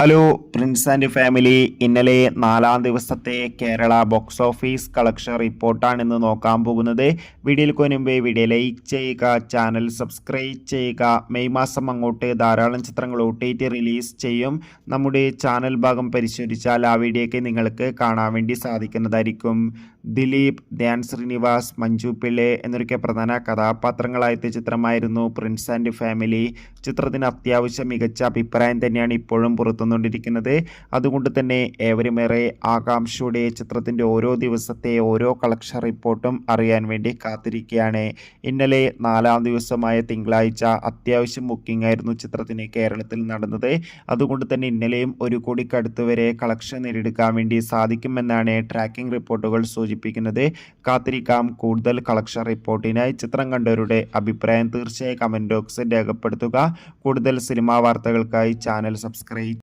Hello Prince and family. ഇന്നലെ 4-ാം ദിവസത്തെ Kerala box office collection റിപ്പോർട്ടാണ് ഇന്ന് നോക്കാൻ പോകുന്നത്. വീഡിയോയിൽ മുൻപ് വീഡിയോ ലൈക്ക് ചെയ്യുക, ചാനൽ സബ്സ്ക്രൈബ് ചെയ്യുക. മെയ് മാസം അങ്ങോട്ട് ധാരാളം ചിത്രങ്ങൾ OTT റിലീസ് ചെയ്യും. നമ്മുടെ ചാനൽ ഭാഗം പരിശോധിച്ചാൽ ആ വീഡിയോയ്ക്ക് നിങ്ങൾക്ക് കാണാൻ വേണ്ടി സാധിക്കുന്നതായിരിക്കും. ദിലീപ്, ധ്യാൻ ശ്രീനിവാസ്, മഞ്ജു പിള്ളെ എന്നൊക്കെ പ്രധാന കഥാപാത്രങ്ങളായെത്തിയ ചിത്രമായിരുന്നു പ്രിൻസ് ആൻഡ് ഫാമിലി. ചിത്രത്തിന് അത്യാവശ്യം മികച്ച അഭിപ്രായം തന്നെയാണ് ഇപ്പോഴും പുറത്തുവന്നുകൊണ്ടിരിക്കുന്നത്. അതുകൊണ്ട് തന്നെ ഏവരുമേറെ ആകാംക്ഷയോടെ ചിത്രത്തിൻ്റെ ഓരോ ദിവസത്തെ ഓരോ കളക്ഷൻ റിപ്പോർട്ടും അറിയാൻ വേണ്ടി കാത്തിരിക്കുകയാണ്. ഇന്നലെ 4-ാം ദിവസമായ തിങ്കളാഴ്ച അത്യാവശ്യം ബുക്കിംഗ് ആയിരുന്നു ചിത്രത്തിന് കേരളത്തിൽ നടന്നത്. അതുകൊണ്ട് തന്നെ ഇന്നലെയും 1 കോടിക്കടുത്ത് വരെ കളക്ഷൻ നേടിയെടുക്കാൻ വേണ്ടി സാധിക്കുമെന്നാണ് ട്രാക്കിംഗ് റിപ്പോർട്ടുകൾ സൂചിപ്പിക്കുന്നത്. കാത്തിരിക്കാം കൂടുതൽ കളക്ഷൻ റിപ്പോർട്ടിനായി. ചിത്രം കണ്ടവരുടെ അഭിപ്രായം തീർച്ചയായും കമൻറ്റ് ബോക്സിൽ രേഖപ്പെടുത്തുക. കൂടുതൽ സിനിമാ വാർത്തകൾക്കായി ചാനൽ സബ്സ്ക്രൈബ്